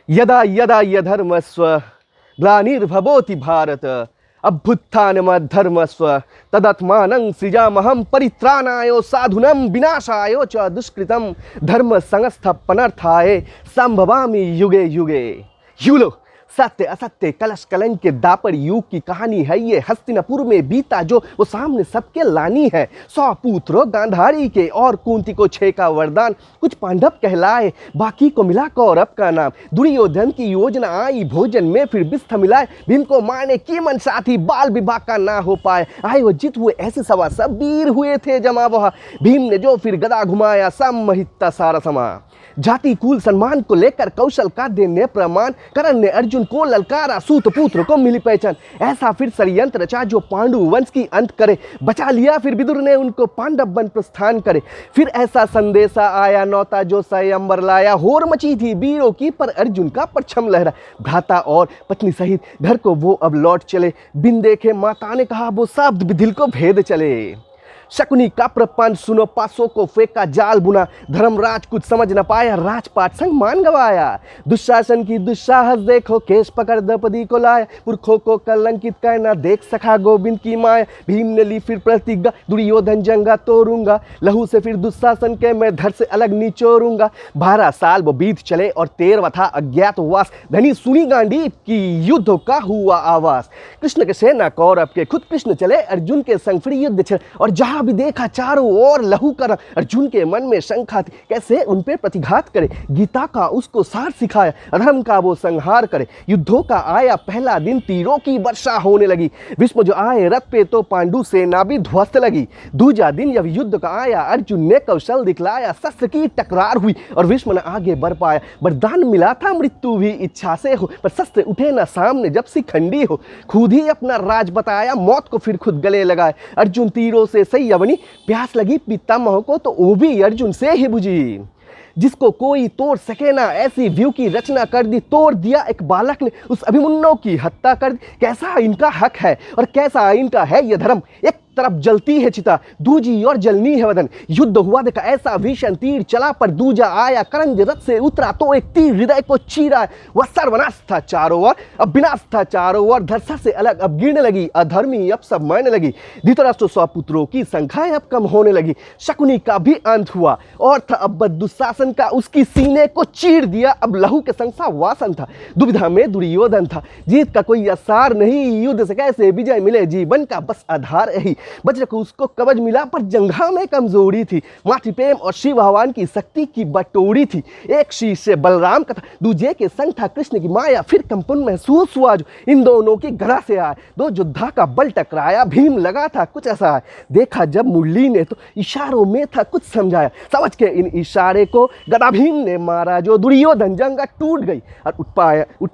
यदा यदा यधर्मस्व ग्लानिर्भवति भारत अभ्युत्थानमद्धर्मस्व तदात्मानं सृजामहं परित्राणाय साधूनां विनाशाय च दुष्कृतं धर्म संस्थापनार्थाय संभवामि युगे युगे। यूं लो, सत्य असत्य कलश कलंक के दापर युग की कहानी है ये। हस्तिनापुर में बीता जो वो सामने सबके लानी है। 100 पुत्र गांधारी के और कुंती को 6 का वरदान। कुछ पांडव कहलाए, बाकी को मिला कौरव का नाम। दुर्योधन की योजना आई भोजन में फिर बिस्थ मिलाए। भीम को मारने की मन साथी बाल विवाह का ना हो पाए। आयोजित हुए ऐसे सभा सब वीर हुए थे जमा वहाँ। भीम ने जो फिर गदा घुमाया सम्महिता सारा समा। जाति कुल सम्मान को लेकर कौशल का देने प्रमाण। कर्ण ने अर्जुन को ललकारा, सूत पुत्र को मिली पहचान। ऐसा फिर षड्यंत्र रचा जो पांडु वंश की अंत करे। बचा लिया फिर विदुर ने उनको पांडव वन प्रस्थान करे। फिर ऐसा संदेशा आया नौता जो स्वयंवर लाया। होर मची थी वीरों की पर अर्जुन का परछम लहरा। भ्राता और पत्नी सहित घर को वो अब लौट चले। बिन देखे माता ने कहा वो शब्द दिल को भेद चले। शकुनी का प्रपंच सुनो, पासों को फेंका जाल बुना। धर्मराज कुछ समझ न पाया, राजपाट संग मान गवाया। दुशासन की दुस्साहस देखो, केश पकड़ द्रौपदी को लाया। पुरखों को कलंकित करना देख सखा गोविंद की माया। भीम ने ली फिर प्रतिज्ञा, दुर्योधन जंगा तोड़ूंगा। लहू से फिर दुशासन के मैं धड़ से अलग निचोड़ूंगा। 12 साल वो बीत चले और 13वां था अज्ञातवास। धनी सुनी गांडीव की युद्ध का हुआ आवास। कृष्ण के सेना कौरव के, खुद कृष्ण चले अर्जुन के संग फिर युद्ध छे। और जहां भी देखा चारों ओर लहू कर। अर्जुन के मन में शंका थी कैसे उन पे प्रतिघात करे। गीता का उसको सार सिखाया, अधर्म का वो संहार करे। युद्धों का आया पहला दिन, तीरों की वर्षा होने लगी। भीष्म जो आए रथ पे तो पांडु सेना भी ध्वस्त लगी। दूजा दिन जब युद्ध का आया, अर्जुन ने कौशल दिखलाया। शस्त्र की टकरार हुई और भीष्म ने आगे बढ़ पाया। वरदान मिला था मृत्यु भी इच्छा से हो, पर शस्त्र उठे ना सामने जब शिखंडी हो। खुद ही अपना राज बताया, मौत को फिर खुद गले लगाए। अर्जुन तीरों से सही अवनी, प्यास लगी पितामह को तो वो भी अर्जुन से ही बुझी। जिसको कोई तोड़ सके ना ऐसी व्यू की रचना कर दी। तोड़ दिया एक बालक ने, उस अभिमन्यु की हत्या कर दी। कैसा इनका हक है और कैसा इनका है ये धर्म। एक तरफ जलती है चिता, दूजी और जलनी है वदन। युद्ध हुआ देखा ऐसा भीषण, तीर चला पर दूजा आया। करंज रथ से उतरा तो एक तीर हृदय को चीरा। वह सर्वनाश था चारों ओर, अब विनाश था चारों ओर। धरसा से अलग अब गिरने लगी, अधर्मी अब सब मरने लगी। धृतराष्ट्र 100 पुत्रों की संख्या अब कम होने लगी। शकुनी का भी अंत हुआ और था अब दुशासन का, उसकी सीने को चीर दिया। अब लहू के संग सा वासन था। दुविधा में दुर्योधन था, जीत का कोई आसार नहीं। युद्ध से कैसे विजय मिले, जीवन का बस आधार यही। वज्र को उसको कवच मिला पर जंघा में कमजोरी थी। मातृ प्रेम और शिव भगवान की शक्ति की बटोरी थी। एक शीश से बलराम का था, दूजे के संग था कृष्ण की माया। फिर कंपन महसूस हुआ जो इन दोनों की गदा से आए। दो योद्धा का बल टकराया, भीम लगा था कुछ ऐसा। देखा जब मुरली ने तो इशारों में था कुछ समझाया। समझ के इन इशारे को गदा भीम ने मारा जो। दुर्योधन जंगा टूट गई और उठ